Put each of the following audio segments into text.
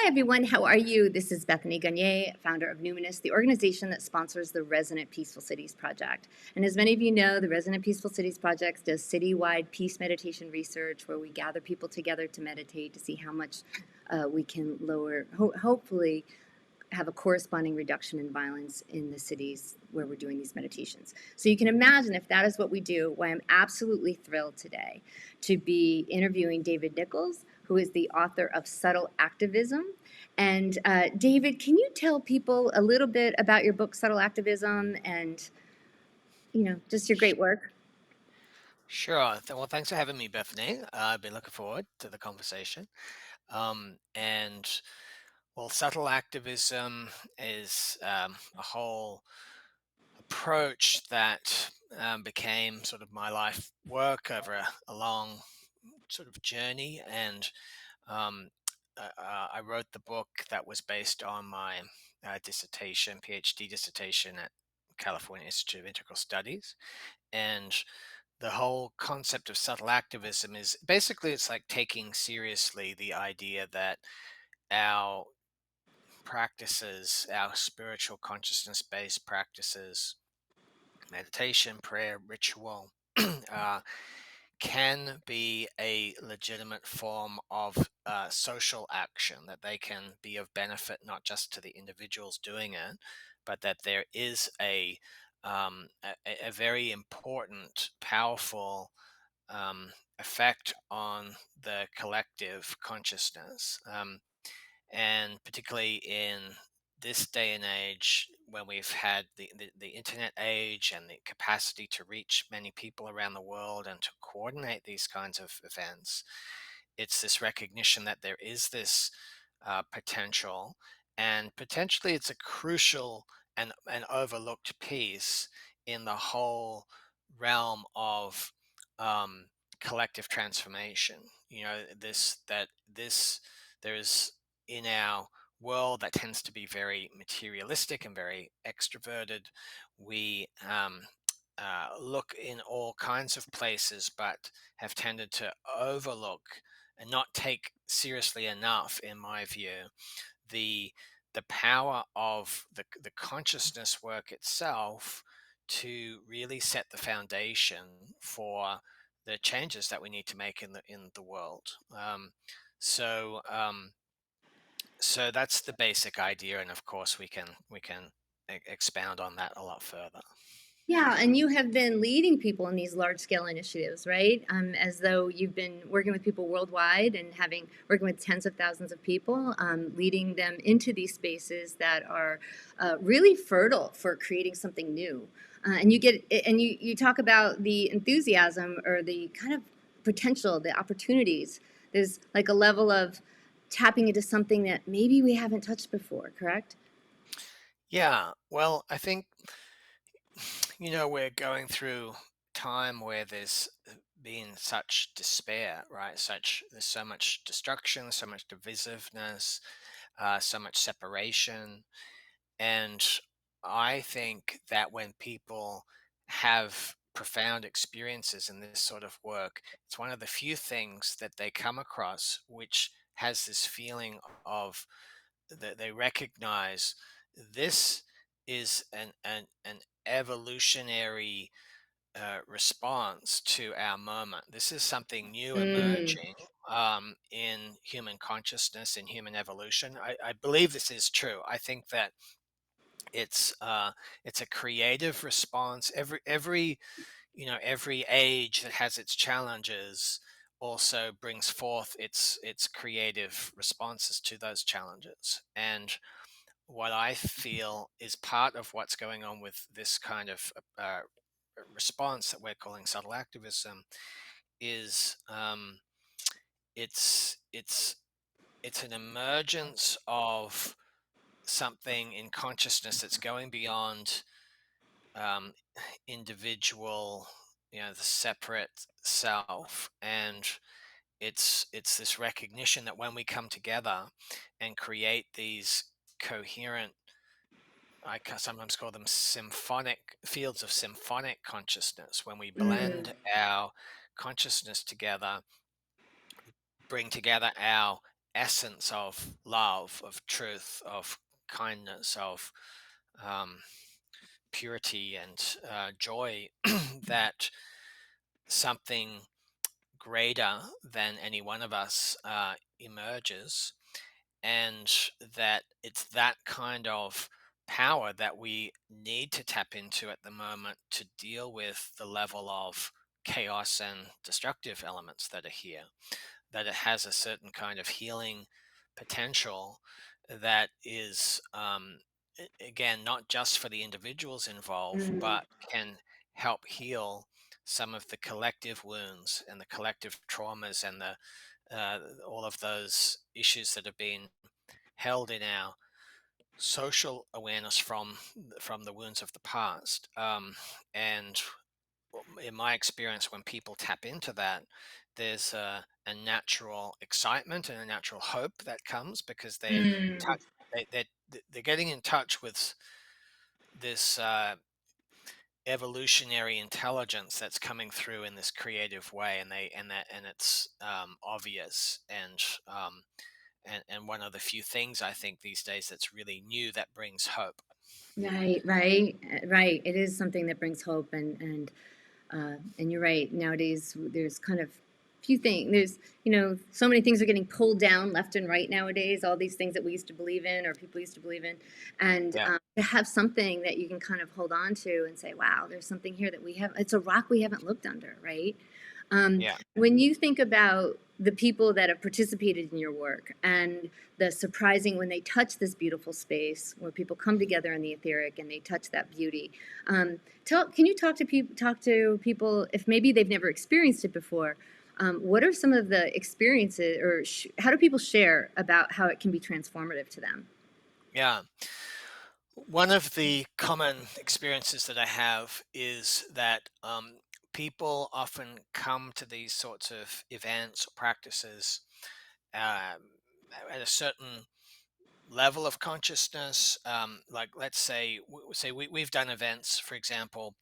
Hi, everyone. How are you? This is Bethany Gagne, founder of Numinous, the organization that sponsors the Resonant Peaceful Cities Project. And as many of you know, the Resonant Peaceful Cities Project does citywide peace meditation research where we gather people together to meditate to see how much we can lower, hopefully, have a corresponding reduction in violence in the cities where we're doing these meditations. So you can imagine if that is what we do, why I'm absolutely thrilled today to be interviewing David Nichols, who is the author of Subtle Activism. And David, can you tell people a little bit about your book, Subtle Activism, and just your great work? Sure. Well, thanks for having me, Bethany. I've been looking forward to the conversation. And well, subtle activism is a whole approach that became sort of my life work over a long sort of journey. And um, I wrote the book that was based on my dissertation, PhD dissertation at California Institute of Integral Studies. And the whole concept of subtle activism is basically it's like taking seriously the idea that our practices, our spiritual consciousness based practices, meditation, prayer, ritual, uh, can be a legitimate form of social action, that they can be of benefit not just to the individuals doing it, but that there is a very important, powerful effect on the collective consciousness. And particularly in this day and age, when we've had the internet age and the capacity to reach many people around the world and to coordinate these kinds of events, it's this recognition that there is this potential, and potentially it's a crucial and overlooked piece in the whole realm of um, collective transformation. This there's in our world that tends to be very materialistic and very extroverted. We look in all kinds of places, but have tended to overlook and not take seriously enough, in my view, the the power of the consciousness work itself to really set the foundation for the changes that we need to make in the world. So so that's the basic idea, and of course we can expound on that a lot further. Yeah, and you have been leading people in these large scale initiatives, right? As though you've been working with people worldwide and working with tens of thousands of people, leading them into these spaces that are really fertile for creating something new. And you talk about the enthusiasm or the kind of potential, the opportunities. There's like a level of tapping into something that maybe we haven't touched before, correct? Yeah, well, I think we're going through time where there's been such despair, right? There's so much destruction, so much divisiveness, so much separation. And I think that when people have profound experiences in this sort of work, it's one of the few things that they come across which has this feeling of that they recognize this is an evolutionary response to our moment. This is something new Mm. emerging in human consciousness, in human evolution. I believe this is true. I think that it's a creative response. Every age that has its challenges also brings forth its creative responses to those challenges. And what I feel is part of what's going on with this kind of response that we're calling subtle activism is it's it's it's an emergence of something in consciousness that's going beyond um, individual, the separate self. And it's this recognition that when we come together and create these coherent, sometimes call them symphonic fields of symphonic consciousness, when we Mm. blend our consciousness together, bring together our essence of love, of truth, of kindness, of um, purity and joy, that something greater than any one of us emerges, and that it's that kind of power that we need to tap into at the moment to deal with the level of chaos and destructive elements that are here, that it has a certain kind of healing potential that is, again, not just for the individuals involved, Mm. but can help heal some of the collective wounds and the collective traumas and the all of those issues that have been held in our social awareness from the wounds of the past. And in my experience, when people tap into that, there's a natural excitement and a natural hope that comes because Mm. touch, they're getting in touch with this evolutionary intelligence that's coming through in this creative way, and it's obvious, and one of the few things I think these days that's really new that brings hope. Right, right, right. It is something that brings hope, and you're right. Nowadays, there's kind of few things. There's so many things are getting pulled down left and right nowadays. All these things that we used to believe in or people used to believe in, and Yeah, to have something that you can kind of hold on to and say, "Wow, there's something here that we have." It's a rock we haven't looked under, right? yeah, When you think about the people that have participated in your work and the surprising when they touch this beautiful space where people come together in the etheric and they touch that beauty, can you talk to people if maybe they've never experienced it before? What are some of the experiences, or how do people share about how it can be transformative to them? yeah. One of the common experiences that I have is that people often come to these sorts of events or practices um, at a certain level of consciousness. Like, let's say, we've done events, for example,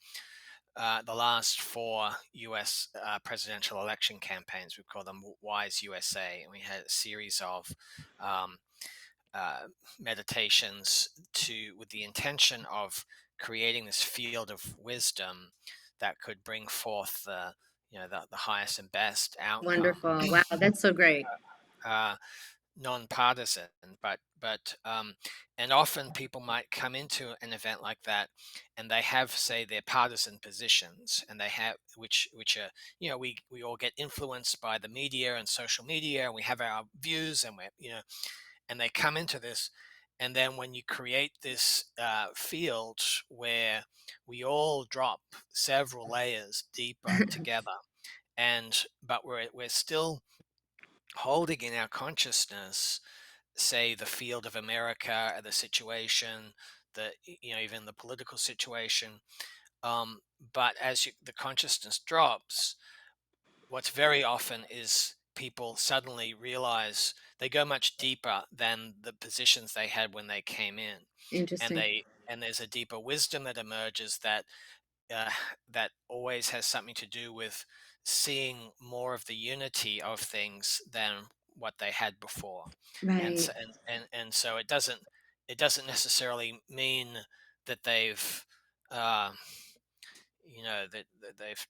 the last four US presidential election campaigns. We call them Wise USA, and we had a series of um, uh, meditations to with the intention of creating this field of wisdom that could bring forth the highest and best outcome. Wonderful. Wow, that's so great. uh, Non-partisan, and often people might come into an event like that, and they have, say, their partisan positions, and they have which are, we all get influenced by the media and social media, and we have our views, and and they come into this, and then when you create this field where we all drop several layers deeper together, and but we're still holding in our consciousness, say, the field of America, the situation, even the political situation. But as the consciousness drops, what's very often is people suddenly realize they go much deeper than the positions they had when they came in, and Interesting. there's a deeper wisdom that emerges uh, that always has something to do with seeing more of the unity of things than what they had before. And Right. so, and so it doesn't necessarily mean that they've uh, that they've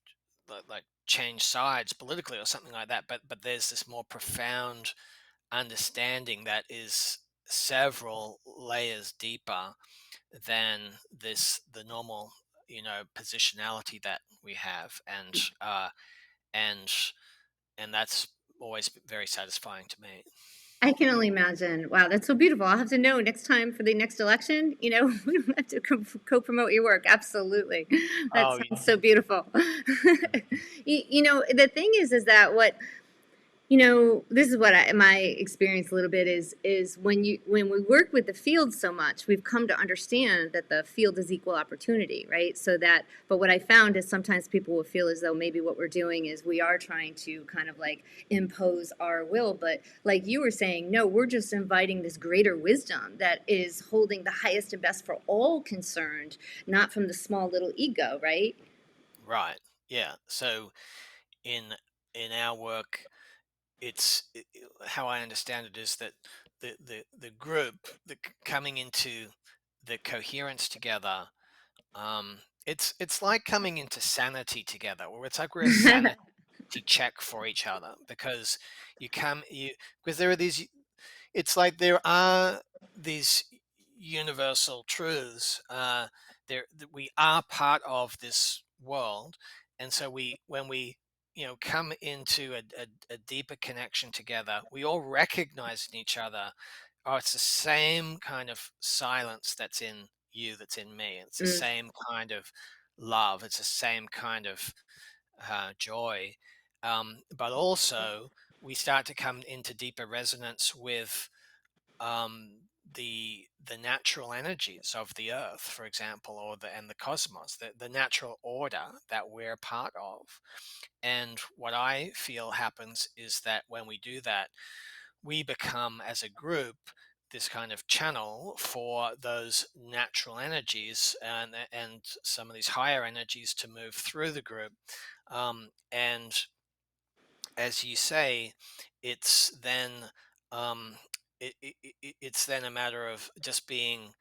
like changed sides politically or something like that, but there's this more profound understanding that is several layers deeper than the normal positionality that we have, and and that's always very satisfying to me. I can only imagine. Wow, that's so beautiful. I'll have to know next time for the next election. We don't have to co-promote your work. Absolutely, that Oh, sounds so beautiful. The thing is that this is what my experience a little bit is when we work with the field so much, we've come to understand that the field is equal opportunity, right? But what I found is sometimes people will feel as though maybe what we're doing is we are trying to kind of like impose our will, but like you were saying, no, we're just inviting this greater wisdom that is holding the highest and best for all concerned, not from the small little ego, right? right. Yeah. So in our work, how I understand it is that the group, coming into the coherence together, it's like coming into sanity together, or it's like we're a sanity check for each other, because you come you because there are these it's like there are these universal truths. That we are part of this world, and so when we come into a deeper connection together, we all recognize in each other. Oh, it's the same kind of silence that's in you, that's in me. It's the Mm, same kind of love. It's the same kind of joy. But also, we start to come into deeper resonance with the natural energies of the earth, for example, and the cosmos, the natural order that we're part of. And what I feel happens is that when we do that, we become, as a group, this kind of channel for those natural energies, and some of these higher energies to move through the group. And as you say, it's then um, it's then a matter of just being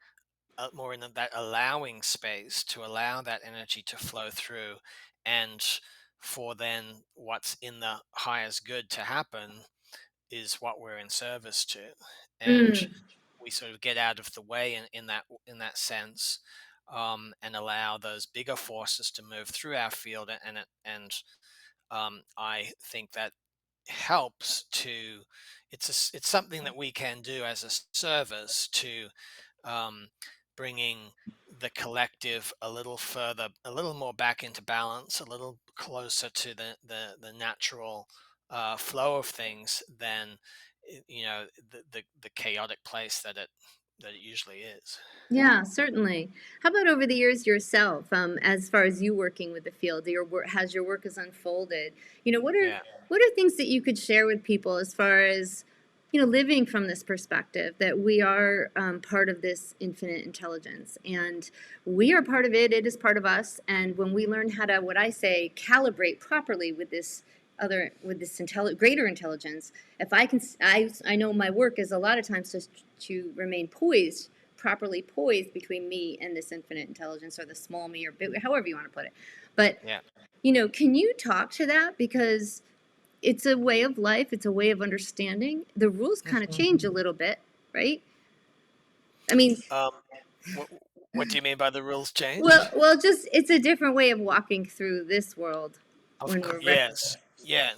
more in that allowing space to allow that energy to flow through, and for then what's in the highest good to happen is what we're in service to. And mm. we sort of get out of the way in that sense, and allow those bigger forces to move through our field. And I think that helps to it's something that we can do as a service to um, bringing the collective a little further, a little more back into balance, a little closer to the natural flow of things than the chaotic place that it usually is. Yeah, certainly. How about over the years yourself, as far as you working with the field, your work has your work has unfolded. Yeah. What are things that you could share with people as far as living from this perspective that we are part of this infinite intelligence, and we are part of it. It is part of us, and when we learn how to, what I say, calibrate properly with this greater intelligence, if I can, I know my work is a lot of times just to remain poised, properly poised between me and this infinite intelligence, or the small me, or big, however you want to put it. But Yeah. can you talk to that? Because it's a way of life, it's a way of understanding. The rules kind of Mhm. change a little bit, right? I mean, um, what, what do you mean by the rules well, change? well, just it's a different way of walking through this world Of when course, we're yes, yeah,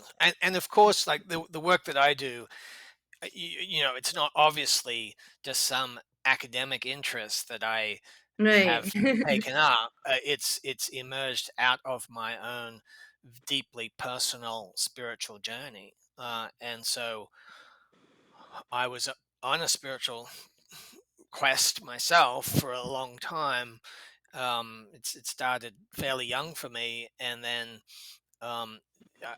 and of course, like the work that I do, it's not obviously just some academic interest that I right. have taken up. It's emerged out of my own deeply personal spiritual journey, and so I was on a spiritual quest myself for a long time. It started fairly young for me, and then um,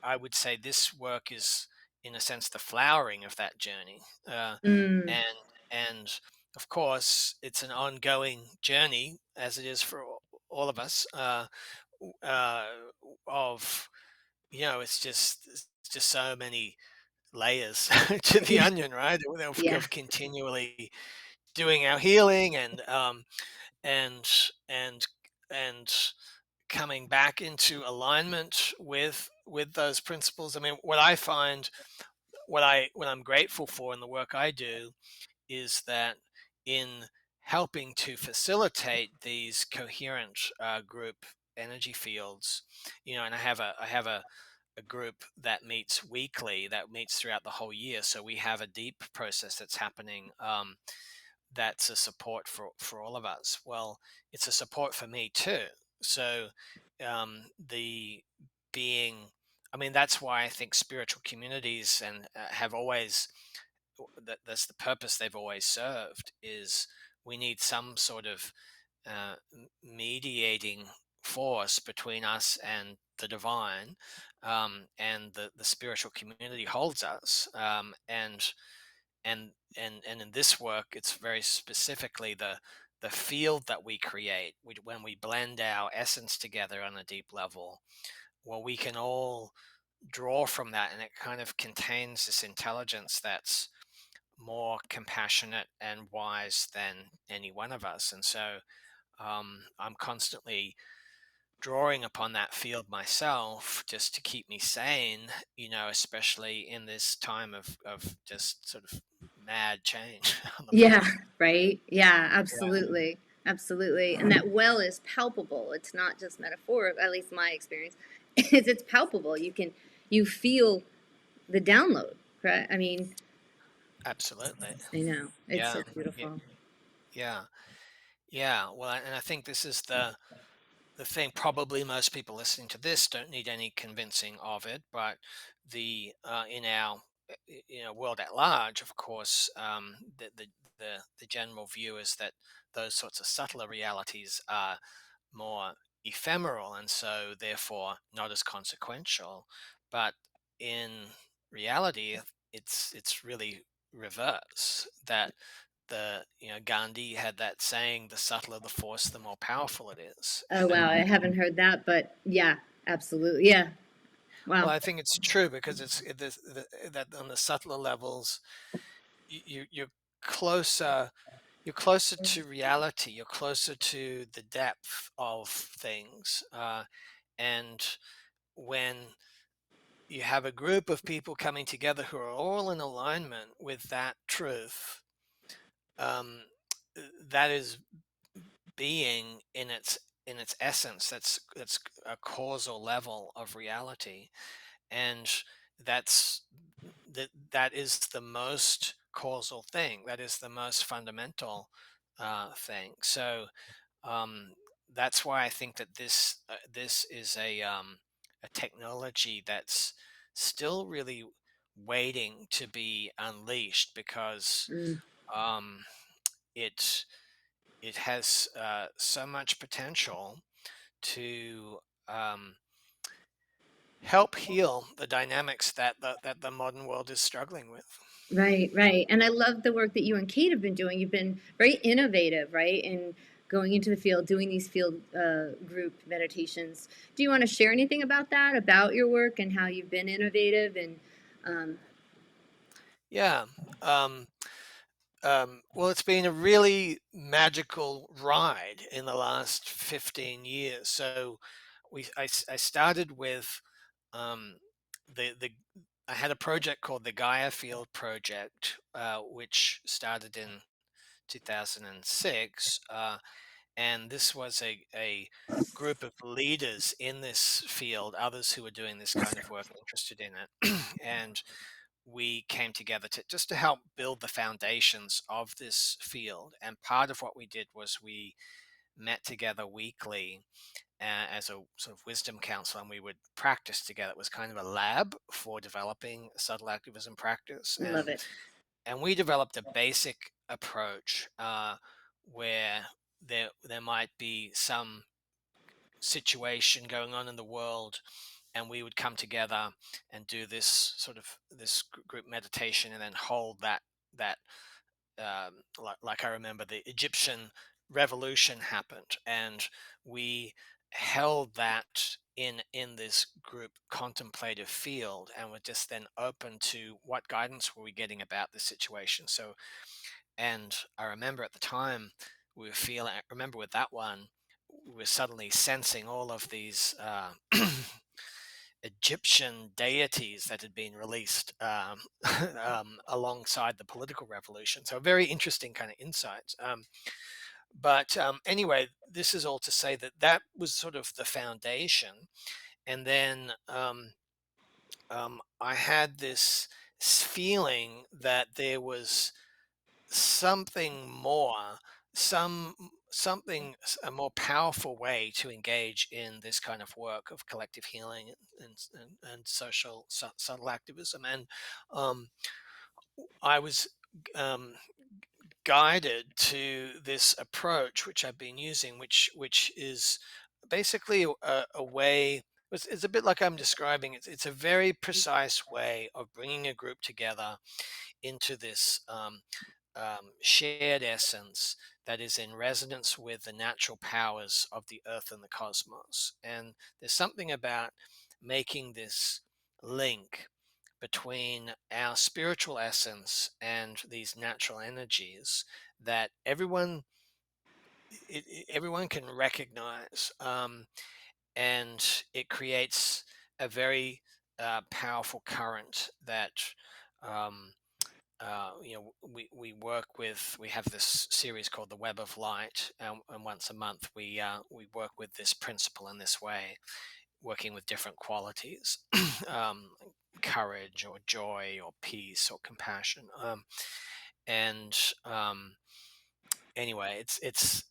I would say this work is, in a sense, the flowering of that journey. Mm, And of course, it's an ongoing journey, as it is for all of us. Uh, of it's just so many layers to the yeah, onion, right? Of, yeah. of continually doing our healing, and and and coming back into alignment with those principles. I mean, what I find, what I'm grateful for in the work I do, is that in helping to facilitate these coherent group energy fields, and I have a group that meets weekly, that meets throughout the whole year. So we have a deep process that's happening, that's a support for all of us. Well, it's a support for me too. So the being, I mean, that's why I think spiritual communities and have always, that's the purpose they've always served, is we need some sort of mediating force between us and the divine, and the spiritual community holds us, and in this work, it's very specifically the field that we create, when we blend our essence together on a deep level. Well, we can all draw from that, and it kind of contains this intelligence that's more compassionate and wise than any one of us. And so I'm constantly drawing upon that field myself just to keep me sane, especially in this time of just sort of mad change on the Yeah, planet. right. Yeah, Yeah, absolutely. Absolutely. And that well is palpable. It's not just metaphoric, at least my experience. Is it's palpable. You feel the download, right? I mean, absolutely. I know. It's so Yeah, yeah, beautiful. yeah, yeah. Well, and I think this is the thing. Probably most people listening to this don't need any convincing of it, but the in our world at large, of course, the general view is that those sorts of subtler realities are more ephemeral and so therefore not as consequential. But in reality, it's really reverse. That the Gandhi had that saying, the subtler the force, the more powerful it is. Oh, wow. I haven't heard that, but yeah, absolutely. Yeah. Well, Wow. I think it's true because that on the subtler levels, you're closer, you're closer to reality, you're closer to the depth of things, and when you have a group of people coming together who are all in alignment with that truth, um, that is being in its essence. That's a causal level of reality, and that's that is the most causal thing. That is the most fundamental thing. So um, that's why I think that this is a technology that's still really waiting to be unleashed, because Mm. um, it it has so much potential to um, help heal the dynamics that the modern world is struggling with. Right, right. And I love the work that you and Kate have been doing. You've been very innovative, right? In going into the field, doing these field group meditations. Do you want to share anything about that, about your work and how you've been innovative? And um, Yeah. Um, well, it's been a really magical ride in the last 15 years. So I started with um, the I had a project called the Gaiafield Project, which started in 2006. And this was a group of leaders in this field, others who were doing this kind of work, interested in it. And we came together to just to help build the foundations of this field. And part of what we did was we met together weekly as a sort of wisdom council, and we would practice together. It was kind of a lab for developing subtle activism practice, love it. and we developed a basic approach where there might be some situation going on in the world, and we would come together and do this group meditation, and then hold that like I remember the Egyptian revolution happened, and we held that in this group contemplative field, and were just then open to what guidance were we getting about the situation. So, and I remember at the time we were feeling, I remember with that one, we were suddenly sensing all of these Egyptian deities that had been released alongside the political revolution. So, very interesting kind of insights. But anyway, this is all to say that that was sort of the foundation. And then I had this feeling that there was something more, some something, a more powerful way to engage in this kind of work of collective healing and social subtle activism. And um, I was um, guided to this approach which I've been using, which is basically a way. It's a bit like I'm describing. It's a very precise way of bringing a group together into this shared essence that is in resonance with the natural powers of the earth and the cosmos. And there's something about making this link between our spiritual essence and these natural energies that everyone can recognize, and it creates a very powerful current that um, we work with. We have this series called the Web of Light, and once a month we work with this principle in this way, working with different qualities, like courage or joy or peace or compassion, and anyway, it's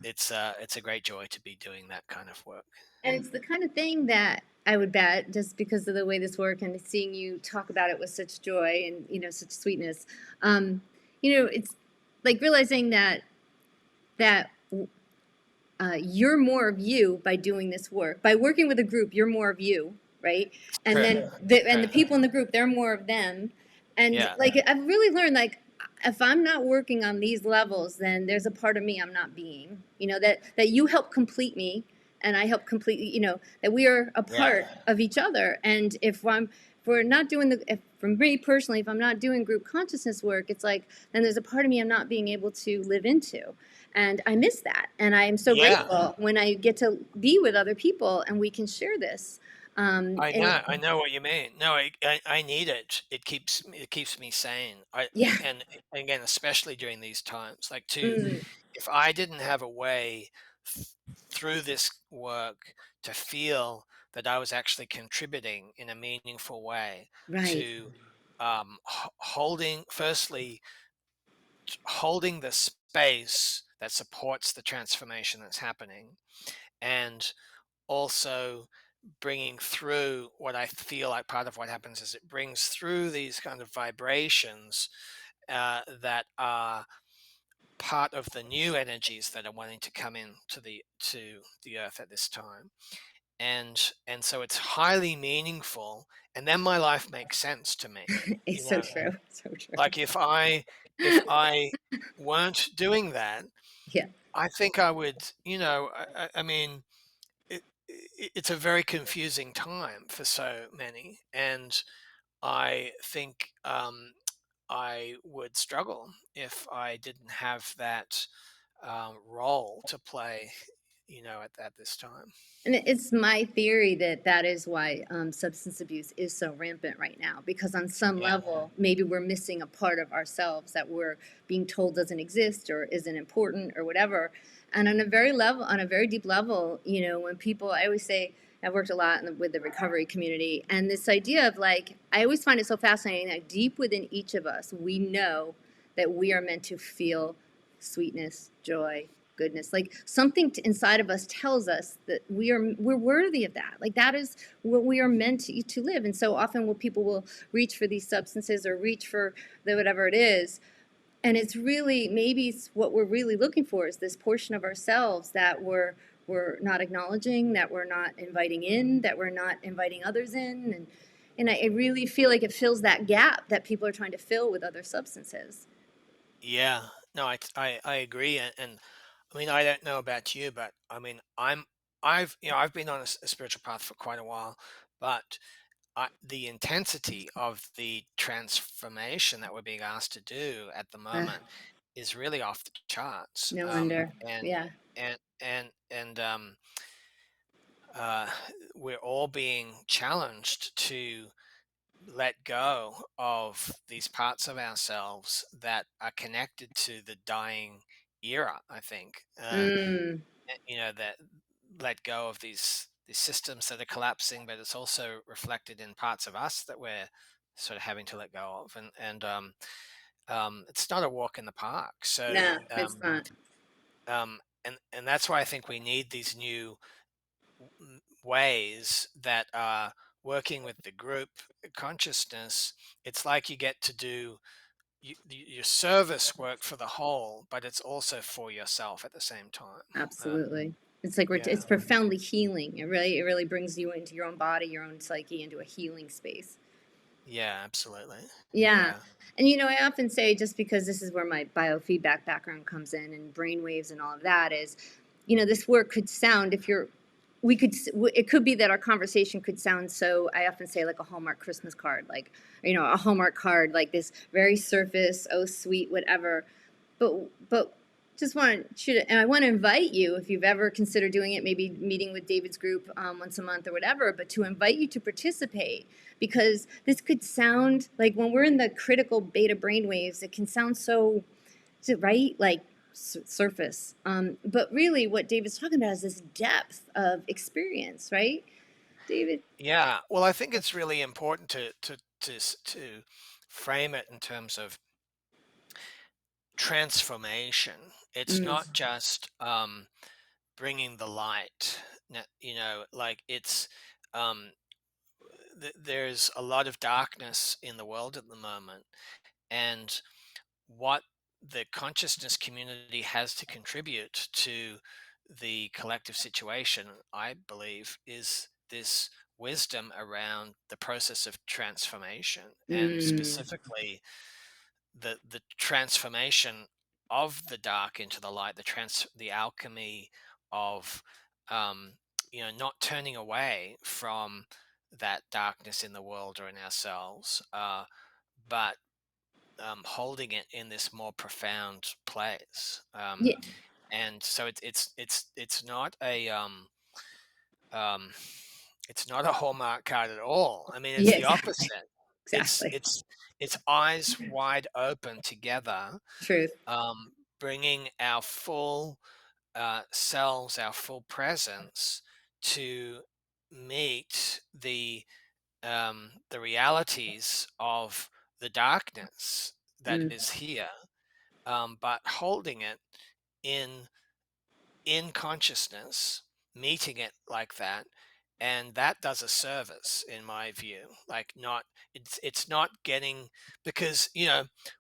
a great joy to be doing that kind of work. And it's the kind of thing that I would bet, just because of the way this works and seeing you talk about it with such joy and such sweetness. It's like realizing that you're more of you by doing this work. By working with a group, you're more of you, right? And True. then the True. people in the group, they're more of them. And Yeah. like I've really learned, like if I'm not working on these levels, then there's a part of me I'm not being. That you help complete me, and I help complete. That we are a Yeah. part of each other. And if we're not doing if for me personally, if I'm not doing group consciousness work, it's like then there's a part of me I'm not being able to live into. And I miss that. And I am so Yeah. grateful when I get to be with other people and we can share this. And I know what you mean. No, I need it. It keeps me sane. yeah, And again, especially during these times, like to mm, if I didn't have a way th- through this work to feel that I was actually contributing in a meaningful way right. to holding, firstly, holding the space that supports the transformation that's happening, and also bringing through what I feel like part of what happens is it brings through these kind of vibrations that are part of the new energies that are wanting to come in to the earth at this time, and so it's highly meaningful, and then my life makes sense to me. It's you so know true. So true. like if I weren't doing that, Yeah. I think I would, I mean, it's a very confusing time for so many, and I think I would struggle if I didn't have that role to play, at this time. And it's my theory that that is why substance abuse is so rampant right now, because on some Yeah, level, maybe we're missing a part of ourselves that we're being told doesn't exist or isn't important or whatever. And on a very deep level, when people, I always say, I've worked a lot with the recovery community, and this idea of like, I always find it so fascinating that deep within each of us, we know that we are meant to feel sweetness, joy, goodness. Like something inside of us tells us that we're worthy of that. Like that is what we are meant to live. And so often when people will reach for these substances or reach for the whatever it is, and it's really maybe it's what we're really looking for is this portion of ourselves that we're not acknowledging, that we're not inviting in, that we're not inviting others in. And I really feel like it fills that gap that people are trying to fill with other substances. yeah. No, I agree, and I mean, I don't know about you, but I mean, I've been on a spiritual path for quite a while, but the intensity of the transformation that we're being asked to do at the Uh, moment is really off the charts. no wonder. And Yeah. and uh, we're all being challenged to let go of these parts of ourselves that are connected to the dying era. I think, Mm, that let go of these systems that are collapsing, but it's also reflected in parts of us that we're sort of having to let go of, and it's not a walk in the park. So no, it's not. and that's why I think we need these new ways that are working with the group consciousness. It's like you get to do your service work for the whole, but it's also for yourself at the same time. Absolutely. It's like Yeah, it's profoundly healing. It really brings you into your own body, your own psyche, into a healing space. yeah, absolutely. Yeah. Yeah, And I often say, just because this is where my biofeedback background comes in and brain waves and all of that is, this work could sound, if you're it could be that our conversation could sound so, I often say, like a Hallmark Christmas card, like, a Hallmark card, like this very surface, oh sweet, whatever. But just want you to, and I want to invite you, if you've ever considered doing it, maybe meeting with David's group once a month or whatever, but to invite you to participate, because this could sound like, when we're in the critical beta brainwaves, it can sound so, right, like surface. But really, what David's talking about is this depth of experience, right, David? Yeah. Well, I think it's really important to frame it in terms of transformation. It's Mm, not just bringing the light. Like it's um, there's a lot of darkness in the world at the moment, and what the consciousness community has to contribute to the collective situation, I believe, is this wisdom around the process of transformation, and mm, specifically the transformation of the dark into the light, the alchemy of um, not turning away from that darkness in the world or in ourselves, but holding it in this more profound place. yeah, And so it's not a um, it's not a Hallmark card at all. I mean, it's yeah, the opposite. It's exactly. it's it's eyes wide open together, Truth. um, bringing our full selves, our full presence to meet the realities of the darkness that Mm, is here, but holding it in consciousness, meeting it like that, and that does a service in my view. Like, not it's not getting, because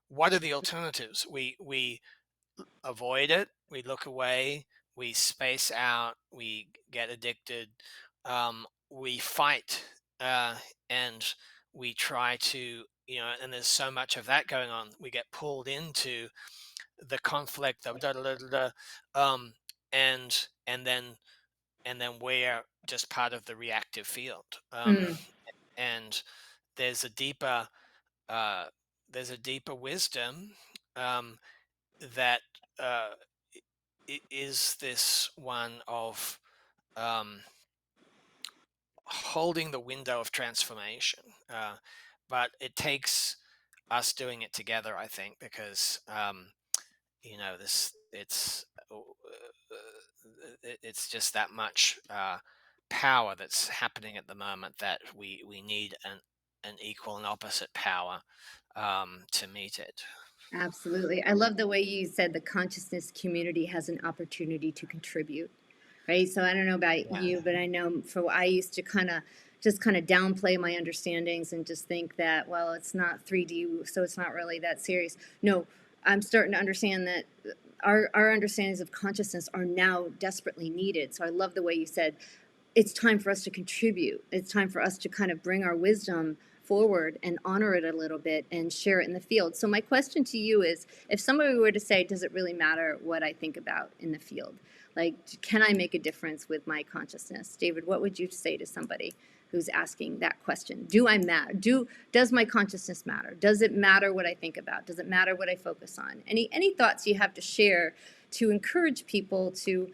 what are the alternatives? We avoid it, we look away, we space out, we get addicted, we fight, and we try to, and there's so much of that going on. We get pulled into the conflict of da da da da, da, and then we're just part of the reactive field. mm, And there's a deeper uh, wisdom, um, that uh, is this one of um, holding the window of transformation. But it takes us doing it together, I think, because this it's just that much power that's happening at the moment, that we need an equal and opposite power to meet it. absolutely. I love the way you said the consciousness community has an opportunity to contribute, right? So I don't know about Yeah. you, but I know, for I used to kind of downplay my understandings and just think that, well, it's not 3D, so it's not really that serious. No, I'm starting to understand that our understandings of consciousness are now desperately needed. So I love the way you said it's time for us to contribute. It's time for us to kind of bring our wisdom forward and honor it a little bit and share it in the field. So my question to you is, if somebody were to say, does it really matter what I think about in the field? Like, can I make a difference with my consciousness? David, what would you say to somebody who's asking that question? Do I matter? Does my consciousness matter? Does it matter what I think about? Does it matter what I focus on? Any thoughts you have to share to encourage people to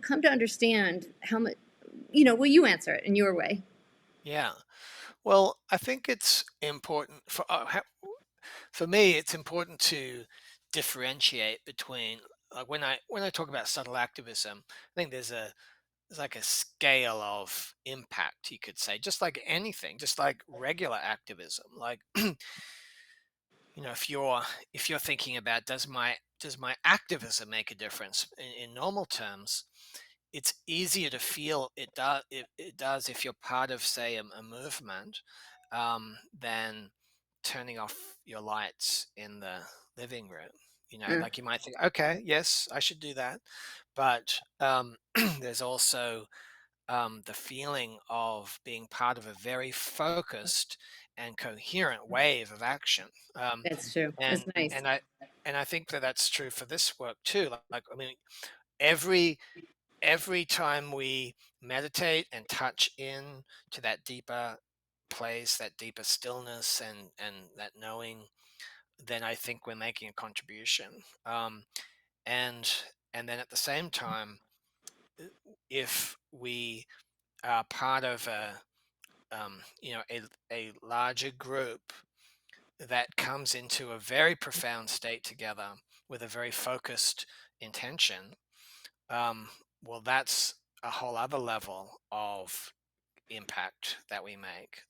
come to understand how much, will you answer it in your way? Yeah. Well, I think it's important for me. It's important to differentiate between, when I talk about subtle activism. I think there's like a scale of impact, you could say, just like anything, just like regular activism. Like, if you're thinking about, does my activism make a difference in normal terms, it's easier to feel it does if you're part of, say, a movement, than turning off your lights in the living room. Uh, Like, you might think, okay, yes, I should do that, but there's also the feeling of being part of a very focused and coherent wave of action. that's true. That's and nice. and I think that that's true for this work too. Like, I mean, every every time we meditate and touch in to that deeper place, that deeper stillness and that knowing, then I think we're making a contribution. And and then at the same time, if we are part of a larger group that comes into a very profound state together with a very focused intention, um, well, that's a whole other level of impact that we make.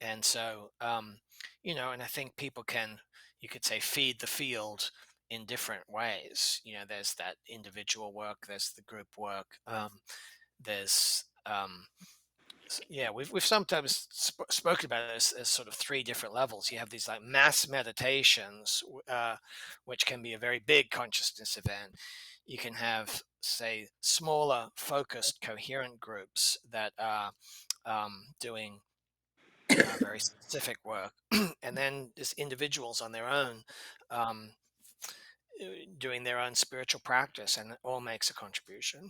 And so, and I think people can, you could say, feed the field in different ways. There's that individual work, there's the group work, there's yeah, we've sometimes spoken about it as sort of three different levels. You have these like mass meditations, which can be a very big consciousness event. You can have, say, smaller, focused, coherent groups that are doing very specific work, and then just individuals on their own, um, doing their own spiritual practice, and it all makes a contribution.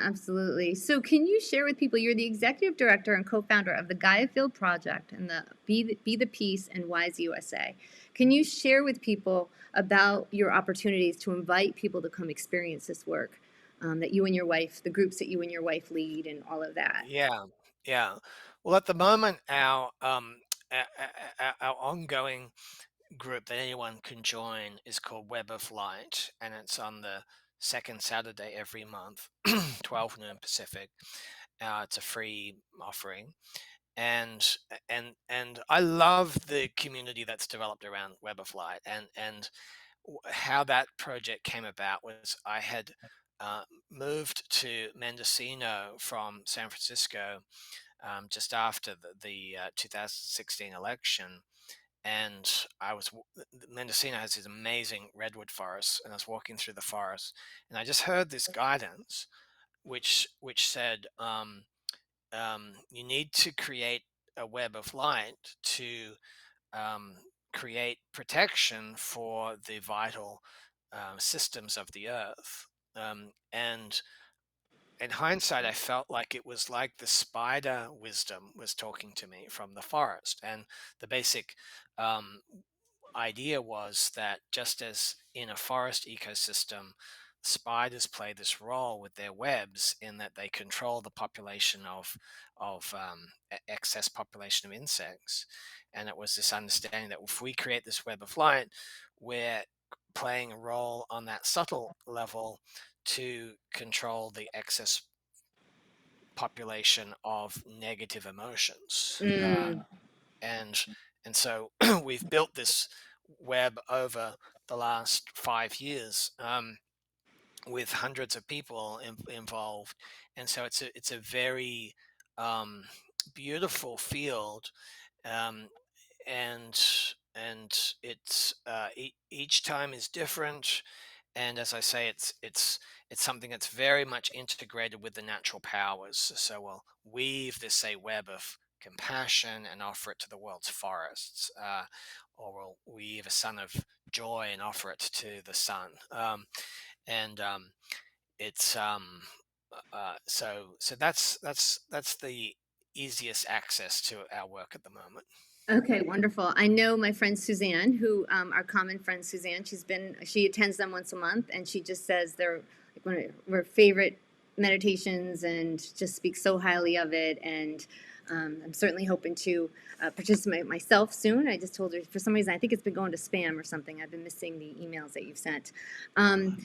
Absolutely. So, can you share with people? You're the executive director and co-founder of the Gaiafield Project and the Be the Peace and WiseUSA. Can you share with people about your opportunities to invite people to come experience this work that you and your wife, the groups that you and your wife lead, and all of that? Yeah, yeah. Well, at the moment, our ongoing group that anyone can join is called Web of Light, and it's on the second Saturday every month, 12 noon Pacific. It's a free offering, and and I love the community that's developed around Web of Light, and how that project came about was I had uh, moved to Mendocino from San Francisco just after the 2016 election, and Mendocino has these amazing redwood forests, and I was walking through the forest, and I just heard this guidance, which said, you need to create a web of light to um, create protection for the vital systems of the earth. And in hindsight, I felt like it was like the spider wisdom was talking to me from the forest. And the basic um, idea was that just as in a forest ecosystem, spiders play this role with their webs in that they control the population of excess population of insects. And it was this understanding that if we create this web of light, we're playing a role on that subtle level to control the excess population of negative emotions. Mm. And and so we've built this web over the last 5 years, with hundreds of people involved, and so it's a very um, beautiful field, um, and it's each time is different, and as I say, it's something that's very much integrated with the natural powers. So we'll weave this, say, web of compassion and offer it to the world's forests, or we'll weave a sun of joy and offer it to the sun. And it's so that's the easiest access to our work at the moment. Okay, wonderful. I know my friend Suzanne, who our common friend Suzanne. She attends them once a month, and she just says they're like one of her favorite meditations, and just speaks so highly of it. And I'm certainly hoping to participate myself soon. I just told her for some reason I think it's been going to spam or something. I've been missing the emails that you've sent. Um,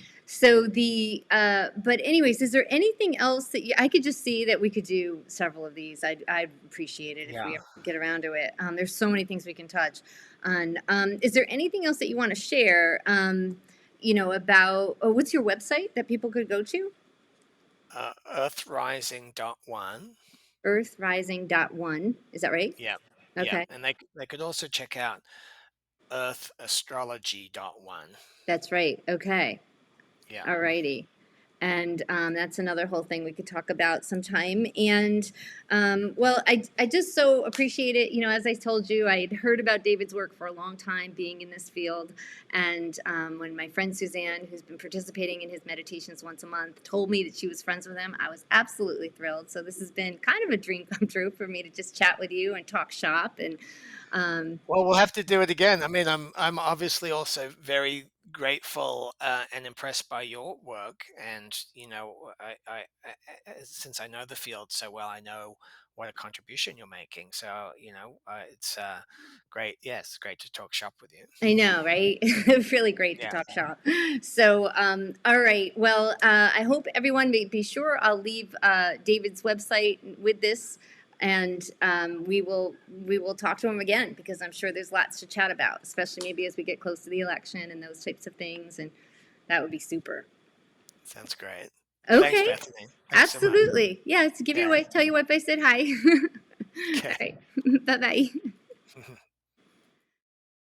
but anyways, is there anything else that I could just see that we could do several of these? I'd appreciate it if Yeah. we ever get around to it. There's so many things we can touch on. Is there anything else that you want to share? About what's your website that people could go to? EarthRising.one. EarthRising.one. Is that right? Yeah, yeah, Okay, and they could also check out EarthAstrology.one. that's right. Okay, Yeah. all righty. And that's another whole thing we could talk about sometime. And well, I just so appreciate it. You know, as I told you, I had heard about David's work for a long time, being in this field. And when my friend Suzanne, who's been participating in his meditations once a month, told me that she was friends with him, I was absolutely thrilled. So this has been kind of a dream come true for me to just chat with you and talk shop. And Well, we'll have to do it again. I mean, I'm obviously also very grateful and impressed by your work, and since I know the field so well, I know what a contribution you're making. So it's great. Yes, great to talk shop with you. I know, right? Really great to Yeah, talk shop. So, all right. Well, I hope everyone be sure. I'll leave David's website with this, and we will talk to him again because I'm sure there's lots to chat about, especially maybe as we get close to the election and those types of things, and that would be super. sounds great. Thanks, Okay, Bethany. Thanks so much. absolutely. Yeah, to give your Yeah. wife, tell your wife I said hi. All Okay. right. Bye bye.